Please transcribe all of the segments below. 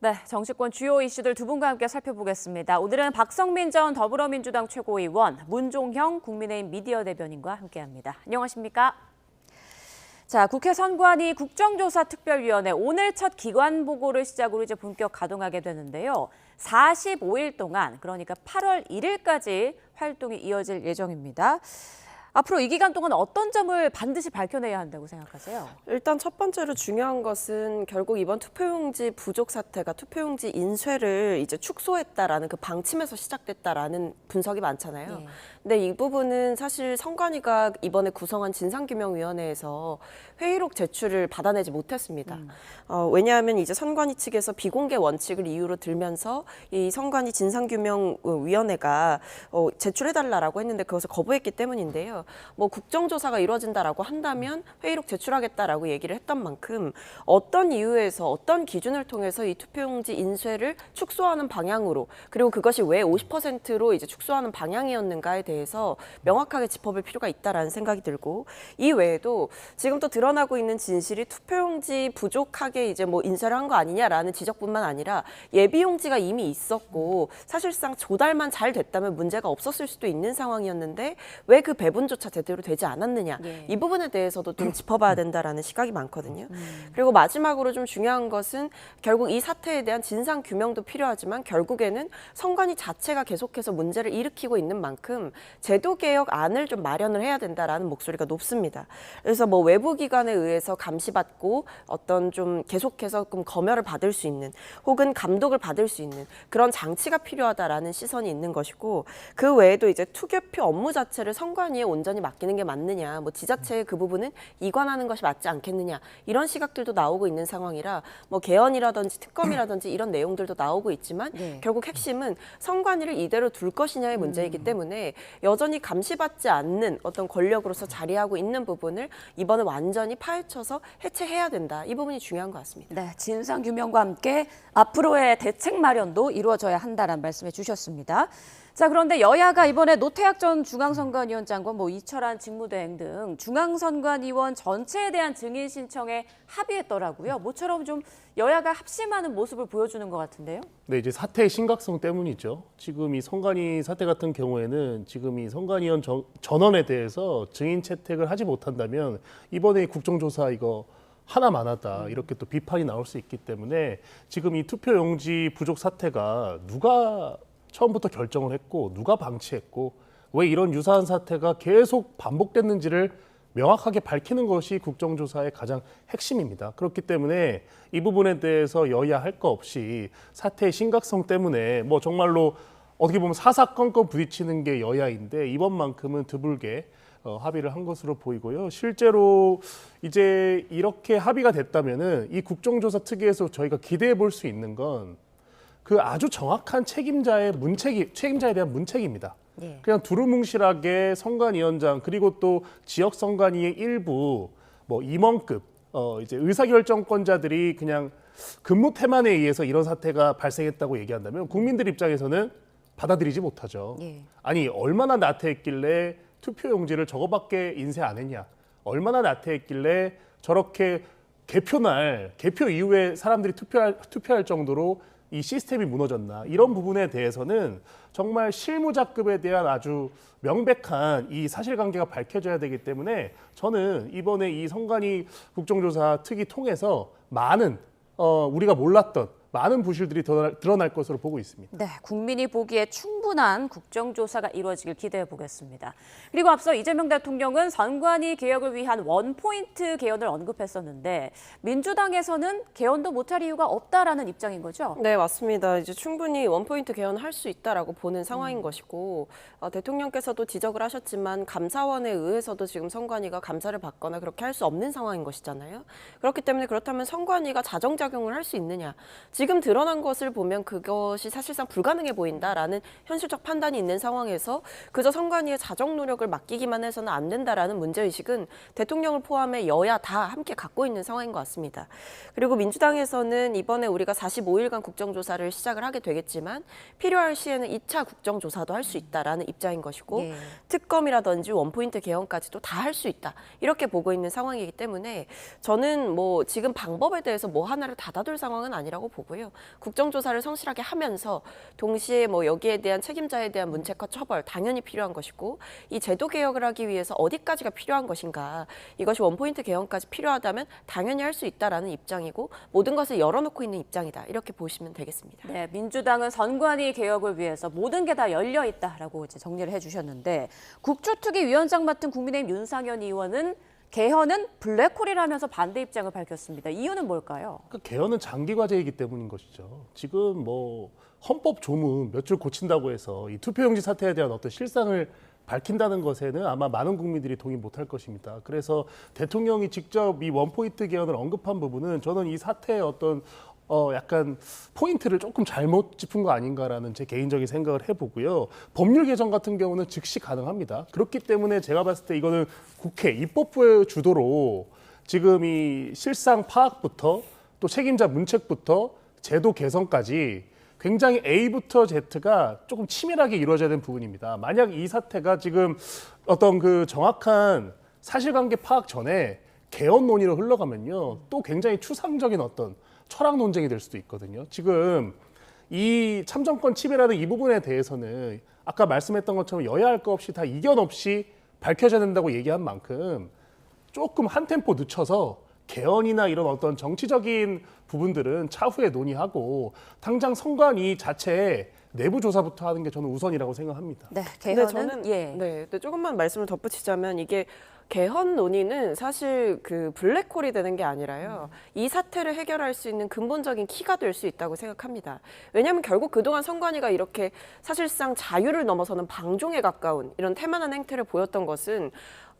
네, 정치권 주요 이슈들 두 분과 함께 살펴보겠습니다. 오늘은 박성민 전 더불어민주당 최고위원, 문종형 국민의힘 미디어 대변인과 함께합니다. 안녕하십니까? 자, 국회 선관위 국정조사특별위원회 오늘 첫 기관 보고를 시작으로 이제 본격 가동하게 되는데요. 45일 동안, 그러니까 8월 1일까지 활동이 이어질 예정입니다. 앞으로 이 기간 동안 어떤 점을 반드시 밝혀내야 한다고 생각하세요? 일단 첫 번째로 중요한 것은 결국 이번 투표용지 부족 사태가 투표용지 인쇄를 이제 축소했다라는 그 방침에서 시작됐다라는 분석이 많잖아요. 네. 근데 이 부분은 사실 선관위가 이번에 구성한 진상규명위원회에서 회의록 제출을 받아내지 못했습니다. 왜냐하면 이제 선관위 측에서 비공개 원칙을 이유로 들면서 이 선관위 진상규명위원회가 제출해달라고 했는데 그것을 거부했기 때문인데요. 뭐 국정조사가 이루어진다라고 한다면 회의록 제출하겠다라고 얘기를 했던 만큼 어떤 이유에서 어떤 기준을 통해서 이 투표용지 인쇄를 축소하는 방향으로 그리고 그것이 왜 50%로 이제 축소하는 방향이었는가에 대해서 명확하게 짚어볼 필요가 있다라는 생각이 들고 이 외에도 지금 또 드러나고 있는 진실이 투표용지 부족하게 이제 뭐 인쇄를 한 거 아니냐라는 지적뿐만 아니라 예비용지가 이미 있었고 사실상 조달만 잘 됐다면 문제가 없었을 수도 있는 상황이었는데 왜 그 배분조차 제대로 되지 않았느냐 이 부분에 대해서도 좀 짚어봐야 된다라는 시각이 많거든요. 그리고 마지막으로 좀 중요한 것은 결국 이 사태에 대한 진상 규명도 필요하지만 결국에는 선관위 자체가 계속해서 문제를 일으키고 있는 만큼 제도 개혁안을 좀 마련을 해야 된다라는 목소리가 높습니다. 그래서 뭐 외부 기관에 의해서 감시받고 어떤 좀 계속해서 좀 검열을 받을 수 있는 혹은 감독을 받을 수 있는 그런 장치가 필요하다라는 시선이 있는 것이고 그 외에도 이제 투개표 업무 자체를 선관위에 온전히 맡기는 게 맞느냐, 뭐 지자체의 그 부분은 이관하는 것이 맞지 않겠느냐 이런 시각들도 나오고 있는 상황이라 뭐 개헌이라든지 특검이라든지 이런 내용들도 나오고 있지만 결국 핵심은 선관위를 이대로 둘 것이냐의 문제이기 때문에 여전히 감시받지 않는 어떤 권력으로서 자리하고 있는 부분을 이번에 완전히 파헤쳐서 해체해야 된다. 이 부분이 중요한 것 같습니다. 네, 진상규명과 함께 앞으로의 대책 마련도 이루어져야 한다는 말씀해 주셨습니다. 자, 그런데 여야가 이번에 노태학 전 중앙선관위원장과 이철한 직무대행 등 중앙선관위원 전체에 대한 증인 신청에 합의했더라고요. 모처럼 좀 여야가 합심하는 모습을 보여주는 것 같은데요. 네, 이제 사태의 심각성 때문이죠. 지금 이 선관위 사태 같은 경우에는 지금 이 선관위원 전원에 대해서 증인 채택을 하지 못한다면 이번에 국정조사 이거 하나만하다 이렇게 또 비판이 나올 수 있기 때문에 지금 이 투표용지 부족 사태가 누가 처음부터 결정을 했고 누가 방치했고 왜 이런 유사한 사태가 계속 반복됐는지를 명확하게 밝히는 것이 국정조사의 가장 핵심입니다. 그렇기 때문에 이 부분에 대해서 여야 할 거 없이 사태의 심각성 때문에 뭐 정말로 어떻게 보면 사사건건 부딪히는 게 여야인데 이번만큼은 드물게 합의를 한 것으로 보이고요. 실제로 이제 이렇게 합의가 됐다면은 이 국정조사 특위에서 저희가 기대해 볼 수 있는 건 그 아주 정확한 책임자에 대한 문책입니다. 그냥 두루뭉실하게 선관위원장 그리고 또 지역 선관위의 일부 뭐 임원급 이제 의사결정권자들이 그냥 근무 태만에 의해서 이런 사태가 발생했다고 얘기한다면 국민들 입장에서는 받아들이지 못하죠. 아니 얼마나 나태했길래 투표용지를 저거밖에 인쇄 안 했냐? 얼마나 나태했길래 저렇게 개표 이후에 사람들이 투표할 정도로 이 시스템이 무너졌나 이런 부분에 대해서는 정말 실무자급에 대한 아주 명백한 이 사실관계가 밝혀져야 되기 때문에 저는 이번에 이 선관위 국정조사 특위 통해서 많은 우리가 몰랐던 많은 부실들이 드러날 것으로 보고 있습니다. 네, 국민이 보기에 충분한 국정조사가 이루어지길 기대해 보겠습니다. 그리고 앞서 이재명 대통령은 선관위 개혁을 위한 원포인트 개헌을 언급했었는데 민주당에서는 개헌도 못할 이유가 없다라는 입장인 거죠? 네, 맞습니다. 이제 충분히 원포인트 개헌할 수 있다라고 보는 상황인 것이고 대통령께서도 지적을 하셨지만 감사원에 의해서도 지금 선관위가 감사를 받거나 그렇게 할 수 없는 상황인 것이잖아요. 그렇기 때문에 그렇다면 선관위가 자정작용을 할 수 있느냐? 지금 드러난 것을 보면 그것이 사실상 불가능해 보인다라는 현실적 판단이 있는 상황에서 그저 선관위의 자정 노력을 맡기기만 해서는 안 된다라는 문제의식은 대통령을 포함해 여야 다 함께 갖고 있는 상황인 것 같습니다. 그리고 민주당에서는 이번에 우리가 45일간 국정조사를 시작을 하게 되겠지만 필요할 시에는 2차 국정조사도 할 수 있다라는 입장인 것이고 특검이라든지 원포인트 개헌까지도 다 할 수 있다. 이렇게 보고 있는 상황이기 때문에 저는 뭐 지금 방법에 대해서 뭐 하나를 닫아둘 상황은 아니라고 보고요. 있고요. 국정조사를 성실하게 하면서 동시에 뭐 여기에 대한 책임자에 대한 문책과 처벌 당연히 필요한 것이고 이 제도 개혁을 하기 위해서 어디까지가 필요한 것인가 이것이 원포인트 개헌까지 필요하다면 당연히 할 수 있다라는 입장이고 모든 것을 열어놓고 있는 입장이다 이렇게 보시면 되겠습니다. 네, 민주당은 선관위 개혁을 위해서 모든 게 다 열려 있다라고 이제 정리를 해주셨는데 국조특위 위원장 맡은 국민의힘 윤상현 의원은 개헌은 블랙홀이라면서 반대 입장을 밝혔습니다. 이유는 뭘까요? 그러니까 개헌은 장기 과제이기 때문인 것이죠. 지금 뭐 헌법 조문 몇 줄 고친다고 해서 이 투표용지 사태에 대한 어떤 실상을 밝힌다는 것에는 아마 많은 국민들이 동의 못할 것입니다. 그래서 대통령이 직접 이 원포인트 개헌을 언급한 부분은 저는 이 사태의 어떤 약간 포인트를 조금 잘못 짚은 거 아닌가라는 제 개인적인 생각을 해보고요. 법률 개정 같은 경우는 즉시 가능합니다. 그렇기 때문에 제가 봤을 때 이거는 국회 입법부의 주도로 지금 이 실상 파악부터 또 책임자 문책부터 제도 개선까지 굉장히 A부터 Z가 조금 치밀하게 이루어져야 되는 부분입니다. 만약 이 사태가 지금 어떤 그 정확한 사실관계 파악 전에 개헌 논의로 흘러가면요. 또 굉장히 추상적인 어떤 철학 논쟁이 될 수도 있거든요. 지금 이 참정권 침해라는 이 부분에 대해서는 아까 말씀했던 것처럼 여야 할 거 없이 다 이견 없이 밝혀져야 된다고 얘기한 만큼 조금 한 템포 늦춰서 개헌이나 이런 어떤 정치적인 부분들은 차후에 논의하고 당장 선관위 자체에 내부 조사부터 하는 게 저는 우선이라고 생각합니다. 네, 근데 개헌은 근데 조금만 말씀을 덧붙이자면 이게 개헌 논의는 사실 그 블랙홀이 되는 게 아니라요. 이 사태를 해결할 수 있는 근본적인 키가 될 수 있다고 생각합니다. 왜냐하면 결국 그동안 선관위가 이렇게 사실상 자유를 넘어서는 방종에 가까운 이런 태만한 행태를 보였던 것은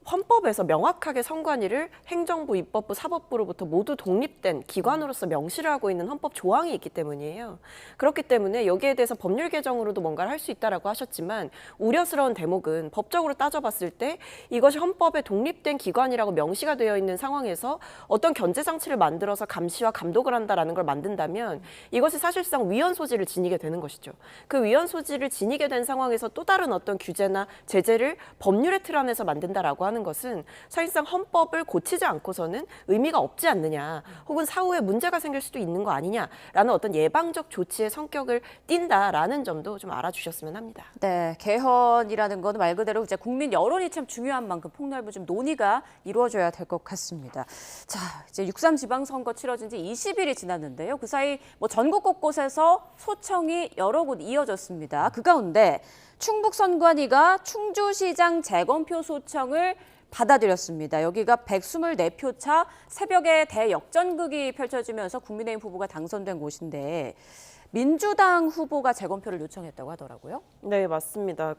헌법에서 명확하게 선관위를 행정부, 입법부, 사법부로부터 모두 독립된 기관으로서 명시를 하고 있는 헌법 조항이 있기 때문이에요. 그렇기 때문에 여기에 대해서 법률 개정으로도 뭔가를 할 수 있다라고 하셨지만 우려스러운 대목은 법적으로 따져봤을 때 이것이 헌법에 독립된 기관이라고 명시가 되어 있는 상황에서 어떤 견제 장치를 만들어서 감시와 감독을 한다라는 걸 만든다면 이것이 사실상 위헌 소지를 지니게 되는 것이죠. 그 위헌 소지를 지니게 된 상황에서 또 다른 어떤 규제나 제재를 법률의 틀 안에서 만든다라고 하는 것은 사실상 헌법을 고치지 않고서는 의미가 없지 않느냐 혹은 사후에 문제가 생길 수도 있는 거 아니냐라는 어떤 예방적 조치의 성격을 띈다라는 점도 좀 알아주셨으면 합니다. 네, 개헌이라는 건 말 그대로 이제 국민 여론이 참 중요한 만큼 폭넓은 좀 논의가 이루어져야 될 것 같습니다. 자, 이제 6.3 지방선거 치러진 지 20일이 지났는데요. 그 사이 뭐 전국 곳곳에서 소청이 여러 곳 이어졌습니다. 그 가운데 충북선관위가 충주시장 재검표 소청을 받아들였습니다. 여기가 124표 차 새벽에 대역전극이 펼쳐지면서 국민의힘 후보가 당선된 곳인데 민주당 후보가 재검표를 요청했다고 하더라고요. 네, 맞습니다.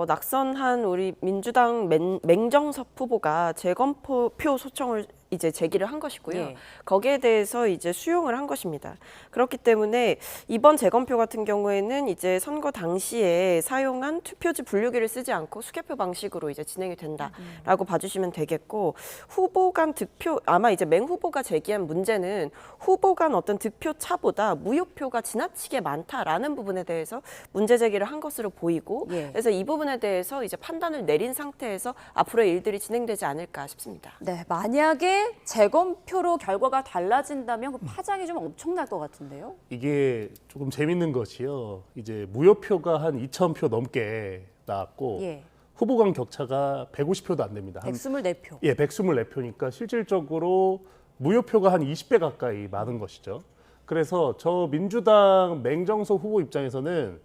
낙선한 우리 민주당 맹정섭 후보가 재검표 소청을 이제 제기를 한 것이고요. 예. 거기에 대해서 이제 수용을 한 것입니다. 그렇기 때문에 이번 재검표 같은 경우에는 이제 선거 당시에 사용한 투표지 분류기를 쓰지 않고 수개표 방식으로 이제 진행이 된다라고 봐주시면 되겠고 후보 간 득표 아마 이제 맹 후보가 제기한 문제는 후보 간 어떤 득표 차보다 무효표가 지나치게 많다라는 부분에 대해서 문제 제기를 한 것으로 보이고 예. 그래서 이 부분에 대해서 이제 판단을 내린 상태에서 앞으로의 일들이 진행되지 않을까 싶습니다. 네, 만약에 재검표로 결과가 달라진다면 그 파장이 좀 엄청날 것 같은데요. 이게 조금 재밌는 것이요. 이제 무효표가 한 2,000표 넘게 나왔고 예. 후보 간 격차가 150표도 안 됩니다. 124표. 예, 124표니까 실질적으로 무효표가 한 20배 가까이 많은 것이죠. 그래서 저 민주당 맹정섭 후보 입장에서는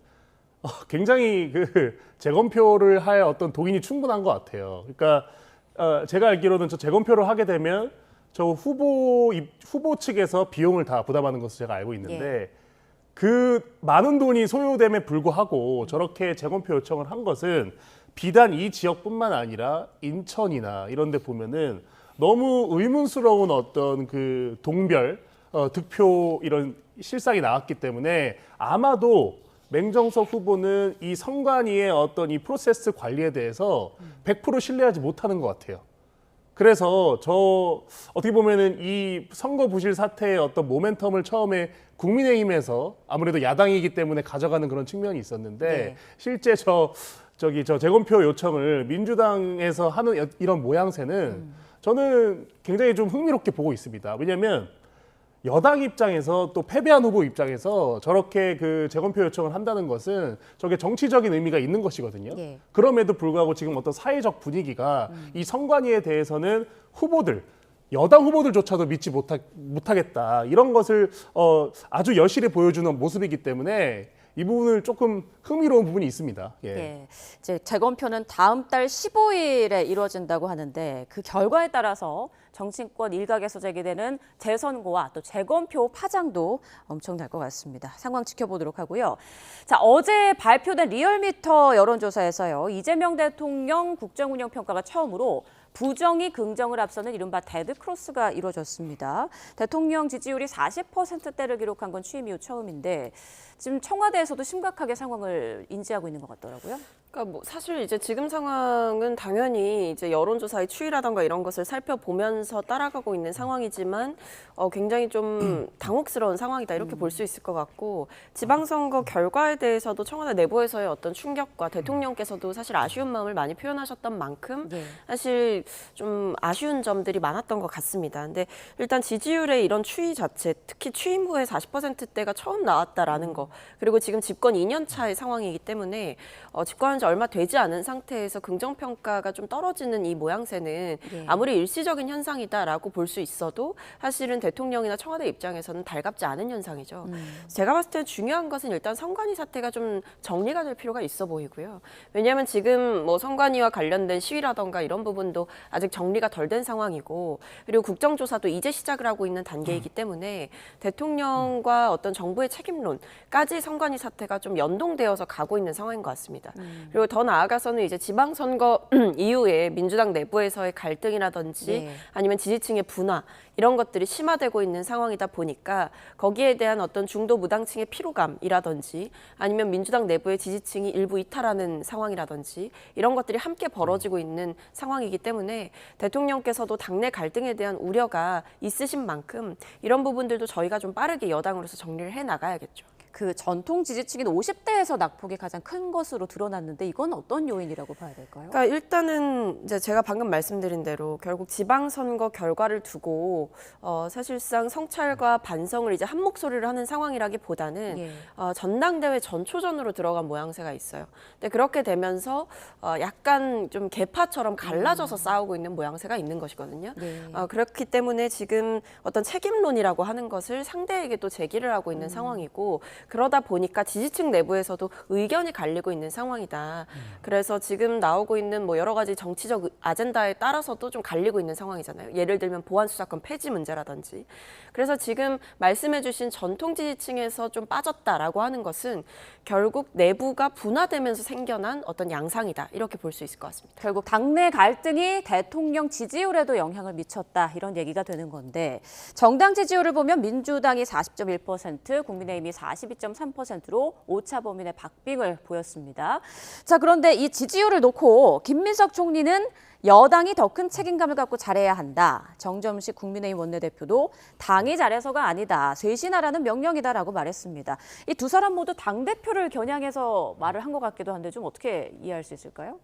굉장히 그 재검표를 할 어떤 동인이 충분한 것 같아요. 그러니까 제가 알기로는 저 재검표를 하게 되면 저 후보 측에서 비용을 다 부담하는 것을 제가 알고 있는데 그 많은 돈이 소요됨에 불구하고 저렇게 재검표 요청을 한 것은 비단 이 지역뿐만 아니라 인천이나 이런 데 보면은 너무 의문스러운 어떤 그 동별 득표 이런 실상이 나왔기 때문에 아마도 맹정섭 후보는 이 선관위의 어떤 이 프로세스 관리에 대해서 100% 신뢰하지 못하는 것 같아요. 그래서 어떻게 보면은 이 선거 부실 사태의 어떤 모멘텀을 처음에 국민의힘에서 아무래도 야당이기 때문에 가져가는 그런 측면이 있었는데 네. 실제 저 재검표 요청을 민주당에서 하는 이런 모양새는 저는 굉장히 좀 흥미롭게 보고 있습니다. 왜냐하면 여당 입장에서 또 패배한 후보 입장에서 저렇게 그 재검표 요청을 한다는 것은 저게 정치적인 의미가 있는 것이거든요. 예. 그럼에도 불구하고 지금 어떤 사회적 분위기가 이 선관위에 대해서는 후보들 여당 후보들조차도 믿지 못하겠다 이런 것을 아주 여실히 보여주는 모습이기 때문에 이 부분을 조금 흥미로운 부분이 있습니다. 예. 예. 이제 재검표는 다음 달 15일에 이루어진다고 하는데 그 결과에 따라서 정치권 일각에서 제기되는 재선고와 또 재검표 파장도 엄청날 것 같습니다. 상황 지켜보도록 하고요. 자, 어제 발표된 리얼미터 여론조사에서요. 이재명 대통령 국정운영 평가가 처음으로 부정이 긍정을 앞서는 이른바 데드크로스가 이루어졌습니다. 대통령 지지율이 40%대를 기록한 건 취임 이후 처음인데 지금 청와대에서도 심각하게 상황을 인지하고 있는 것 같더라고요. 그러니까 뭐 사실 이제 지금 상황은 당연히 이제 여론조사의 추이라던가 이런 것을 살펴보면서 따라가고 있는 상황이지만 굉장히 좀 당혹스러운 상황이다 이렇게 볼 수 있을 것 같고 지방선거 결과에 대해서도 청와대 내부에서의 어떤 충격과 대통령께서도 사실 아쉬운 마음을 많이 표현하셨던 만큼 네. 사실 좀 아쉬운 점들이 많았던 것 같습니다. 근데 일단 지지율의 이런 추이 자체, 특히 취임 후에 40%대가 처음 나왔다라는 거, 그리고 지금 집권 2년 차의 상황이기 때문에 집권한 지 얼마 되지 않은 상태에서 긍정평가가 좀 떨어지는 이 모양새는 네. 아무리 일시적인 현상이다라고 볼 수 있어도 사실은 대통령이나 청와대 입장에서는 달갑지 않은 현상이죠. 제가 봤을 때 중요한 것은 일단 선관위 사태가 좀 정리가 될 필요가 있어 보이고요. 왜냐하면 지금 뭐 선관위와 관련된 시위라던가 이런 부분도 아직 정리가 덜 된 상황이고 그리고 국정조사도 이제 시작을 하고 있는 단계이기 때문에 대통령과 어떤 정부의 책임론까지 선관위 사태가 좀 연동되어서 가고 있는 상황인 것 같습니다. 그리고 더 나아가서는 이제 지방선거 이후에 민주당 내부에서의 갈등이라든지 네. 아니면 지지층의 분화 이런 것들이 심화되고 있는 상황이다 보니까 거기에 대한 어떤 중도 무당층의 피로감이라든지 아니면 민주당 내부의 지지층이 일부 이탈하는 상황이라든지 이런 것들이 함께 벌어지고 있는 상황이기 때문에 대통령께서도 당내 갈등에 대한 우려가 있으신 만큼 이런 부분들도 저희가 좀 빠르게 여당으로서 정리를 해 나가야겠죠. 그 전통 지지층인 50대에서 낙폭이 가장 큰 것으로 드러났는데 이건 어떤 요인이라고 봐야 될까요? 그러니까 일단은 이제 제가 방금 말씀드린 대로 결국 지방선거 결과를 두고 사실상 성찰과 반성을 이제 한 목소리를 하는 상황이라기보다는 예. 전당대회 전초전으로 들어간 모양새가 있어요. 근데 그렇게 되면서 약간 좀 계파처럼 갈라져서 싸우고 있는 모양새가 있는 것이거든요. 네. 그렇기 때문에 지금 어떤 책임론이라고 하는 것을 상대에게 또 제기를 하고 있는 상황이고 그러다 보니까 지지층 내부에서도 의견이 갈리고 있는 상황이다. 그래서 지금 나오고 있는 뭐 여러 가지 정치적 아젠다에 따라서도 좀 갈리고 있는 상황이잖아요. 예를 들면 보안수사권 폐지 문제라든지. 그래서 지금 말씀해주신 전통 지지층에서 좀 빠졌다라고 하는 것은 결국 내부가 분화되면서 생겨난 어떤 양상이다. 이렇게 볼 수 있을 것 같습니다. 결국 당내 갈등이 대통령 지지율에도 영향을 미쳤다 이런 얘기가 되는 건데 정당 지지율을 보면 민주당이 40.1%, 국민의힘이 42.3%로 오차 범위내 박빙을 보였습니다. 자, 그런데 이 지지율을 놓고 김민석 총리는 여당이 더 큰 책임감을 갖고 잘해야 한다. 정점식 국민의힘 원내대표도 당이 잘해서가 아니다. 쇄신하라는 명령이다라고 말했습니다. 이 두 사람 모두 당대표를 겨냥해서 말을 한 것 같기도 한데 좀 어떻게 이해할 수 있을까요?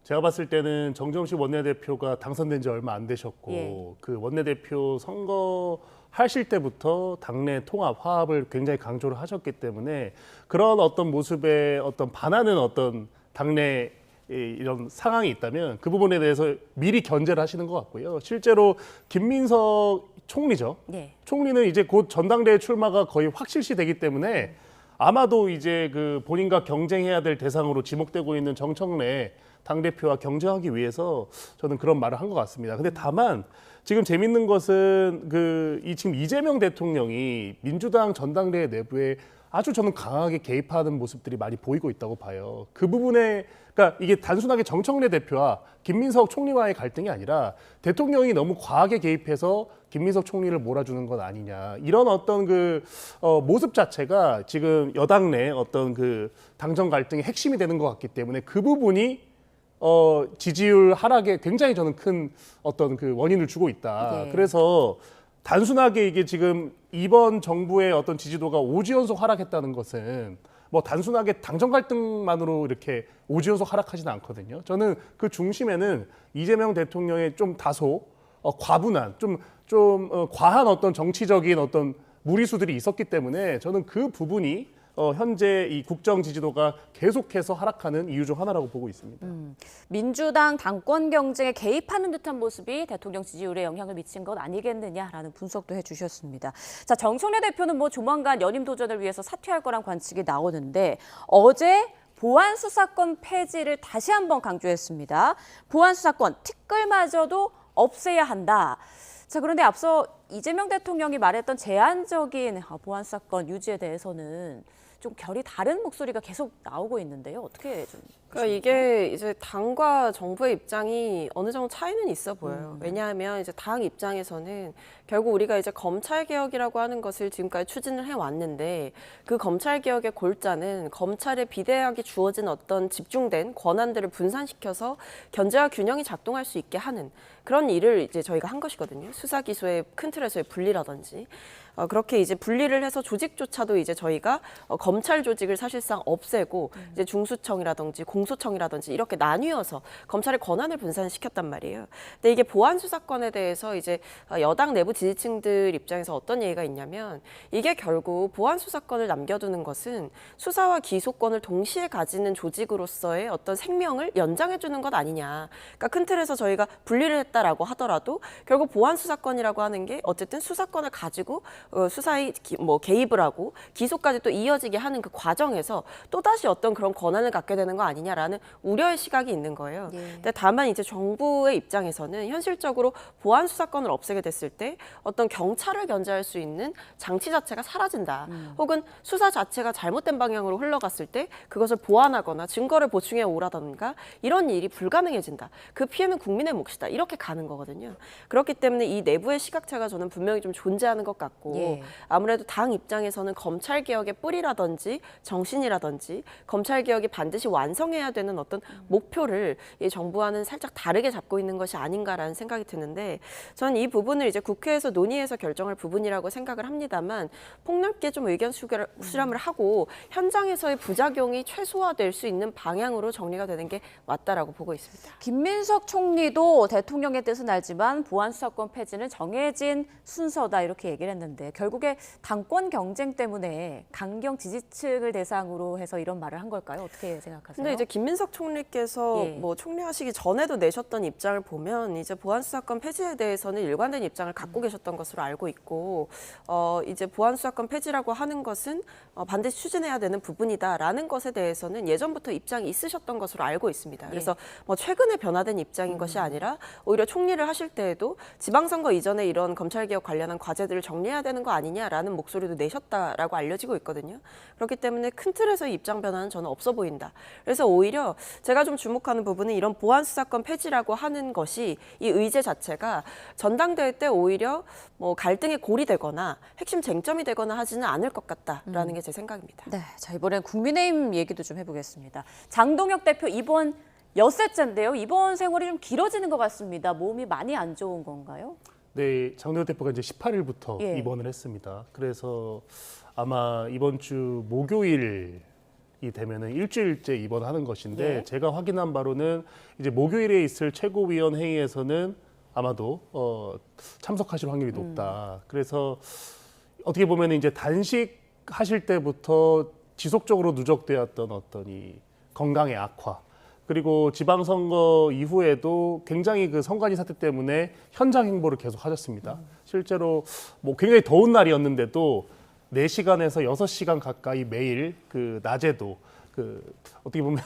제가 봤을 때는 정점식 원내대표가 당선된 지 얼마 안 되셨고 예. 그 원내대표 선거 하실 때부터 당내 통합, 화합을 굉장히 강조를 하셨기 때문에 그런 어떤 모습에 어떤 반하는 어떤 당내 이런 상황이 있다면 그 부분에 대해서 미리 견제를 하시는 것 같고요. 실제로 김민석 총리죠. 네. 총리는 이제 곧 전당대회 출마가 거의 확실시 되기 때문에 아마도 이제 그 본인과 경쟁해야 될 대상으로 지목되고 있는 정청래 당대표와 경쟁하기 위해서 저는 그런 말을 한 것 같습니다. 근데 다만 지금 재밌는 것은 지금 이재명 대통령이 민주당 전당대회 내부에 아주 저는 강하게 개입하는 모습들이 많이 보이고 있다고 봐요. 그 부분에 그러니까 이게 단순하게 정청래 대표와 김민석 총리와의 갈등이 아니라 대통령이 너무 과하게 개입해서 김민석 총리를 몰아주는 건 아니냐 이런 어떤 모습 자체가 지금 여당 내 어떤 당정 갈등의 핵심이 되는 것 같기 때문에 그 부분이 지지율 하락에 굉장히 저는 큰 어떤 원인을 주고 있다. 네. 그래서 단순하게 이게 지금 이번 정부의 어떤 지지도가 5주 연속 하락했다는 것은 뭐 단순하게 당정 갈등만으로 이렇게 5주 연속 하락하지는 않거든요. 저는 그 중심에는 이재명 대통령의 좀 다소 과분한 좀 과한 어떤 정치적인 어떤 무리수들이 있었기 때문에 저는 그 부분이 현재 이 국정 지지도가 계속해서 하락하는 이유 중 하나라고 보고 있습니다. 민주당 당권 경쟁에 개입하는 듯한 모습이 대통령 지지율에 영향을 미친 것 아니겠느냐라는 분석도 해주셨습니다. 자, 정청래 대표는 뭐 조만간 연임 도전을 위해서 사퇴할 거란 관측이 나오는데 어제 보안 수사권 폐지를 다시 한번 강조했습니다. 보안 수사권 티끌마저도 없애야 한다. 자, 그런데 앞서 이재명 대통령이 말했던 제한적인 보안 수사권 유지에 대해서는 좀 결이 다른 목소리가 계속 나오고 있는데요. 어떻게 좀 그러니까 이게 이제 당과 정부의 입장이 어느 정도 차이는 있어 보여요. 왜냐하면 이제 당 입장에서는 결국 우리가 이제 검찰 개혁이라고 하는 것을 지금까지 추진을 해 왔는데 그 검찰 개혁의 골자는 검찰에 비대하게 주어진 어떤 집중된 권한들을 분산시켜서 견제와 균형이 작동할 수 있게 하는 그런 일을 이제 저희가 한 것이거든요. 수사 기소의 큰 틀에서의 분리라든지. 그렇게 이제 분리를 해서 조직조차도 이제 저희가 검찰 조직을 사실상 없애고 이제 중수청이라든지 공소청이라든지 이렇게 나뉘어서 검찰의 권한을 분산시켰단 말이에요. 근데 이게 보안 수사권에 대해서 이제 여당 내부 지지층들 입장에서 어떤 얘기가 있냐면 이게 결국 보안 수사권을 남겨두는 것은 수사와 기소권을 동시에 가지는 조직으로서의 어떤 생명을 연장해주는 것 아니냐. 그러니까 큰 틀에서 저희가 분리를 했다라고 하더라도 결국 보안 수사권이라고 하는 게 어쨌든 수사권을 가지고 수사에 개입을 하고 기소까지 또 이어지게 하는 그 과정에서 또다시 어떤 그런 권한을 갖게 되는 거 아니냐라는 우려의 시각이 있는 거예요. 근데 다만 이제 정부의 입장에서는 현실적으로 보안 수사권을 없애게 됐을 때 어떤 경찰을 견제할 수 있는 장치 자체가 사라진다. 혹은 수사 자체가 잘못된 방향으로 흘러갔을 때 그것을 보완하거나 증거를 보충해 오라던가 이런 일이 불가능해진다. 그 피해는 국민의 몫이다. 이렇게 가는 거거든요. 그렇기 때문에 이 내부의 시각차가 저는 분명히 좀 존재하는 것 같고 아무래도 당 입장에서는 검찰 개혁의 뿌리라든지 정신이라든지 검찰 개혁이 반드시 완성해야 되는 어떤 목표를 이 정부와는 살짝 다르게 잡고 있는 것이 아닌가라는 생각이 드는데 저는 이 부분을 이제 국회에서 논의해서 결정할 부분이라고 생각을 합니다만 폭넓게 좀 의견 수렴을 하고 현장에서의 부작용이 최소화될 수 있는 방향으로 정리가 되는 게 맞다라고 보고 있습니다. 김민석 총리도 대통령의 뜻은 알지만 보안 수사권 폐지는 정해진 순서다 이렇게 얘기를 했는데 결국에 당권 경쟁 때문에 강경 지지층을 대상으로 해서 이런 말을 한 걸까요? 어떻게 생각하세요? 근데 이제 김민석 총리께서 뭐 총리하시기 전에도 내셨던 입장을 보면 이제 보안 수사권 폐지에 대해서는 일관된 입장을 갖고 계셨던 것으로 알고 있고 이제 보안 수사권 폐지라고 하는 것은 반드시 추진해야 되는 부분이다라는 것에 대해서는 예전부터 입장이 있으셨던 것으로 알고 있습니다. 그래서 뭐 최근에 변화된 입장인 것이 아니라 오히려 총리를 하실 때에도 지방선거 이전에 이런 검찰개혁 관련한 과제들을 정리해야 되는 거 아니냐라는 목소리도 내셨다라고 알려지고 있거든요. 그렇기 때문에 큰 틀에서의 입장 변화는 저는 없어 보인다. 그래서 오히려 제가 좀 주목하는 부분은 이런 보안 수사권 폐지라고 하는 것이 이 의제 자체가 전당대회 때 오히려 뭐 갈등의 골이 되거나 핵심 쟁점이 되거나 하지는 않을 것 같다라는 게 제 생각입니다. 네, 자 이번엔 국민의힘 얘기도 좀 해보겠습니다. 장동혁 대표 이번 엿새째인데요. 이번 생활이 좀 길어지는 것 같습니다. 몸이 많이 안 좋은 건가요? 네, 장동혁 대표가 이제 18일부터 입원을 했습니다. 그래서 아마 이번 주 목요일이 되면은 일주일째 입원하는 것인데 제가 확인한 바로는 이제 목요일에 있을 최고위원 회의에서는 아마도 참석하실 확률이 높다. 그래서 어떻게 보면 이제 단식하실 때부터 지속적으로 누적되었던 어떤 이 건강의 악화. 그리고 지방선거 이후에도 굉장히 그 선관위 사태 때문에 현장 행보를 계속 하셨습니다. 실제로 뭐 굉장히 더운 날이었는데도 4시간에서 6시간 가까이 매일 그 낮에도 그 어떻게 보면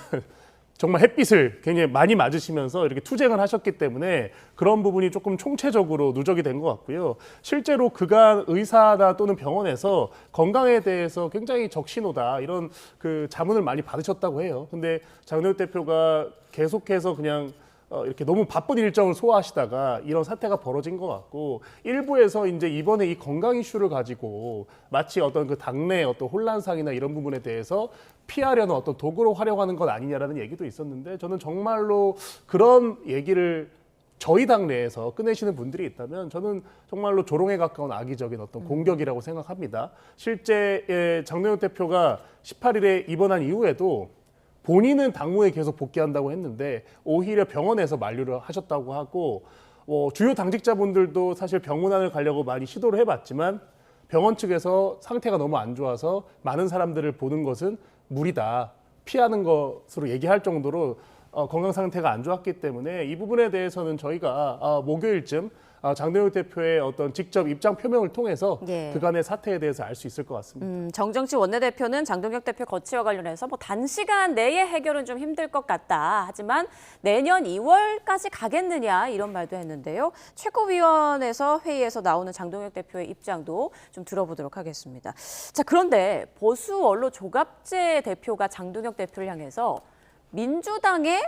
정말 햇빛을 굉장히 많이 맞으시면서 이렇게 투쟁을 하셨기 때문에 그런 부분이 조금 총체적으로 누적이 된 것 같고요. 실제로 그간 의사나 또는 병원에서 건강에 대해서 굉장히 적신호다 이런 그 자문을 많이 받으셨다고 해요. 근데 장동혁 대표가 계속해서 그냥 이렇게 너무 바쁜 일정을 소화하시다가 이런 사태가 벌어진 것 같고 일부에서 이제 이번에 이 건강 이슈를 가지고 마치 어떤 그 당내 어떤 혼란상이나 이런 부분에 대해서 피하려는 어떤 도구로 활용하는 것 아니냐라는 얘기도 있었는데 저는 정말로 그런 얘기를 저희 당 내에서 꺼내시는 분들이 있다면 저는 정말로 조롱에 가까운 악의적인 어떤 공격이라고 생각합니다. 실제 장동혁 대표가 18일에 입원한 이후에도 본인은 당무에 계속 복귀한다고 했는데 오히려 병원에서 만류를 하셨다고 하고 주요 당직자분들도 사실 병문안을 가려고 많이 시도를 해봤지만 병원 측에서 상태가 너무 안 좋아서 많은 사람들을 보는 것은 무리다, 피하는 것으로 얘기할 정도로 건강 상태가 안 좋았기 때문에 이 부분에 대해서는 저희가 목요일쯤 장동혁 대표의 어떤 직접 입장 표명을 통해서 예. 그간의 사태에 대해서 알 수 있을 것 같습니다. 정정치 원내대표는 장동혁 대표 거취와 관련해서 뭐 단시간 내에 해결은 좀 힘들 것 같다. 하지만 내년 2월까지 가겠느냐 이런 말도 했는데요. 최고위원회에서 회의에서 나오는 장동혁 대표의 입장도 좀 들어보도록 하겠습니다. 자, 그런데 보수 언론 조갑재 대표가 장동혁 대표를 향해서 민주당의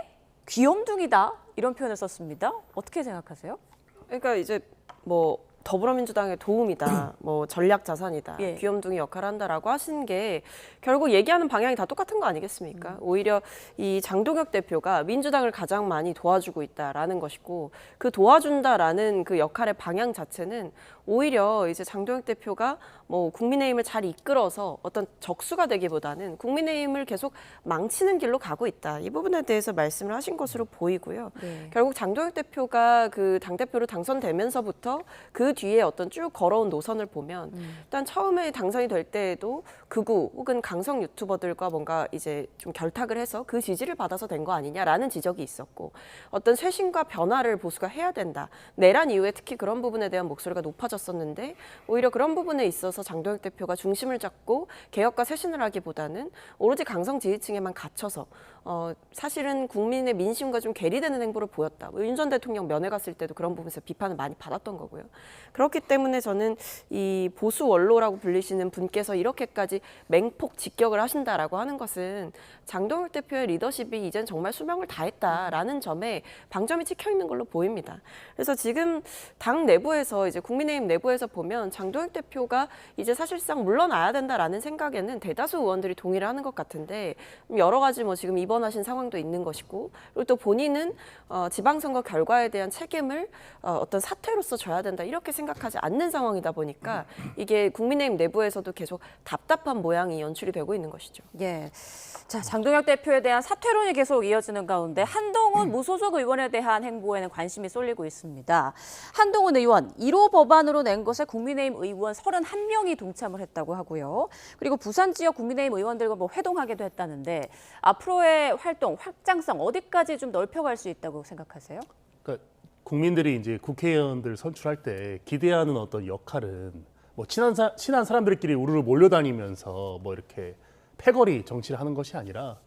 귀염둥이다 이런 표현을 썼습니다. 어떻게 생각하세요? 그러니까 이제 뭐 더불어민주당의 도움이다, 뭐 전략 자산이다, 예. 귀염둥이 역할을 한다라고 하신 게 결국 얘기하는 방향이 다 똑같은 거 아니겠습니까? 오히려 이 장동혁 대표가 민주당을 가장 많이 도와주고 있다라는 것이고 그 도와준다라는 그 역할의 방향 자체는 오히려 이제 장동혁 대표가 뭐 국민의힘을 잘 이끌어서 어떤 적수가 되기보다는 국민의힘을 계속 망치는 길로 가고 있다. 이 부분에 대해서 말씀을 하신 것으로 보이고요. 네. 결국 장동혁 대표가 그 당대표로 당선되면서부터 그 뒤에 어떤 쭉 걸어온 노선을 보면 일단 처음에 당선이 될 때에도 극우 혹은 강성 유튜버들과 뭔가 이제 좀 결탁을 해서 그 지지를 받아서 된 거 아니냐라는 지적이 있었고 어떤 쇄신과 변화를 보수가 해야 된다. 내란 이후에 특히 그런 부분에 대한 목소리가 높아졌었는데 오히려 그런 부분에 있어서 장동혁 대표가 중심을 잡고 개혁과 쇄신을 하기보다는 오로지 강성 지지층에만 갇혀서 사실은 국민의 민심과 좀 괴리되는 행보를 보였다. 윤 전 대통령 면회 갔을 때도 그런 부분에서 비판을 많이 받았던 거고요. 그렇기 때문에 저는 이 보수 원로라고 불리시는 분께서 이렇게까지 맹폭 직격을 하신다라고 하는 것은 장동혁 대표의 리더십이 이젠 정말 수명을 다했다라는 점에 방점이 찍혀 있는 걸로 보입니다. 그래서 지금 당 내부에서 이제 국민의힘 내부에서 보면 장동혁 대표가 이제 사실상 물러나야 된다라는 생각에는 대다수 의원들이 동의를 하는 것 같은데 여러 가지 뭐 지금 입원하신 상황도 있는 것이고 그리고 또 본인은 지방선거 결과에 대한 책임을 어떤 사태로서 져야 된다 이렇게 생각하지 않는 상황이다 보니까 이게 국민의힘 내부에서도 계속 답답한 모양이 연출이 되고 있는 것이죠. 예. 자, 장동혁 대표에 대한 사퇴론이 계속 이어지는 가운데 한동훈 무소속 의원에 대한 행보에는 관심이 쏠리고 있습니다. 한동훈 의원 1호 법안으로 낸 것에 국민의힘 의원 31명이 동참을 했다고 하고요. 그리고 부산 지역 국민의힘 의원들과 뭐 회동하기도 했다는데 앞으로의 활동, 확장성 어디까지 좀 넓혀갈 수 있다고 생각하세요? 그러니까 국민들이 이제 국회의원들 선출할 때 기대하는 어떤 역할은 뭐 친한 사람들끼리 우르르 몰려다니면서 뭐 이렇게 패거리 정치를 하는 것이 아니라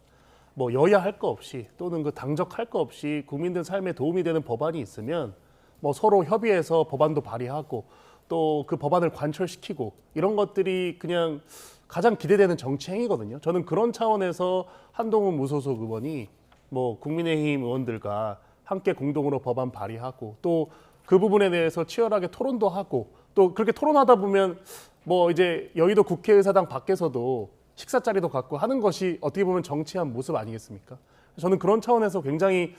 뭐 여야 할 거 없이 또는 그 당적할 거 없이 국민들 삶에 도움이 되는 법안이 있으면 뭐 서로 협의해서 법안도 발의하고 또 그 법안을 관철시키고 이런 것들이 그냥 가장 기대되는 정치 행위거든요. 저는 그런 차원에서 한동훈 무소속 의원이 뭐 국민의힘 의원들과 함께 공동으로 법안 발의하고 또 그 부분에 대해서 치열하게 토론도 하고 또 그렇게 토론하다 보면 뭐 이제 여의도 국회의사당 밖에서도 식사 자리도 갖고 하는 것이 어떻게 보면 정치한 모습 아니겠습니까? 저는 그런 차원에서 굉장히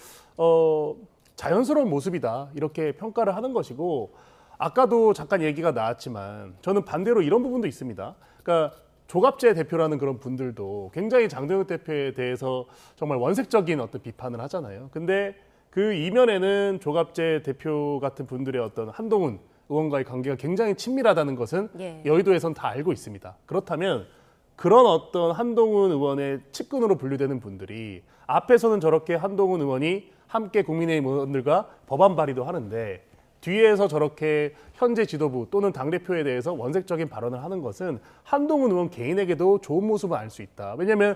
자연스러운 모습이다 이렇게 평가를 하는 것이고 아까도 잠깐 얘기가 나왔지만 저는 반대로 이런 부분도 있습니다. 그러니까 조갑재 대표라는 그런 분들도 굉장히 장동혁 대표에 대해서 정말 원색적인 어떤 비판을 하잖아요. 근데 그 이면에는 조갑재 대표 같은 분들의 어떤 한동훈 의원과의 관계가 굉장히 친밀하다는 것은 예. 여의도에선 다 알고 있습니다. 그렇다면 그런 어떤 한동훈 의원의 측근으로 분류되는 분들이 앞에서는 저렇게 한동훈 의원이 함께 국민의힘 의원들과 법안 발의도 하는데 뒤에서 저렇게 현재 지도부 또는 당대표에 대해서 원색적인 발언을 하는 것은 한동훈 의원 개인에게도 좋은 모습을 알 수 있다. 왜냐하면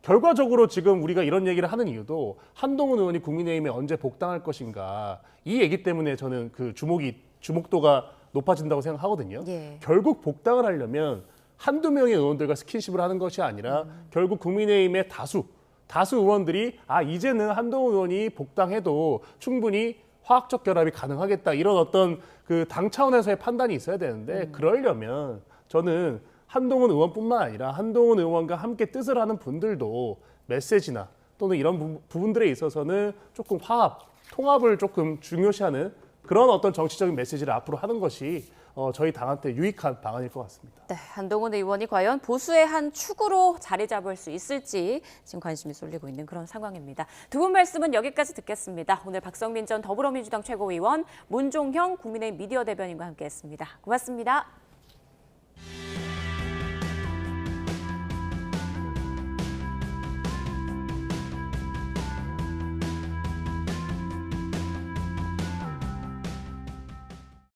결과적으로 지금 우리가 이런 얘기를 하는 이유도 한동훈 의원이 국민의힘에 언제 복당할 것인가 이 얘기 때문에 저는 그 주목도가 높아진다고 생각하거든요. 예. 결국 복당을 하려면 한두 명의 의원들과 스킨십을 하는 것이 아니라 결국 국민의힘의 다수 의원들이 이제는 한동훈 의원이 복당해도 충분히 화학적 결합이 가능하겠다 이런 어떤 그 당 차원에서의 판단이 있어야 되는데 그러려면 저는 한동훈 의원뿐만 아니라 한동훈 의원과 함께 뜻을 하는 분들도 메시지나 또는 이런 부분들에 있어서는 조금 통합을 조금 중요시하는 그런 어떤 정치적인 메시지를 앞으로 하는 것이 저희 당한테 유익한 방안일 것 같습니다. 네, 한동훈 의원이 과연 보수의 한 축으로 자리 잡을 수 있을지 지금 관심이 쏠리고 있는 그런 상황입니다. 두 분 말씀은 여기까지 듣겠습니다. 오늘 박성민 전 더불어민주당 최고위원, 문종형 국민의힘 미디어 대변인과 함께했습니다. 고맙습니다.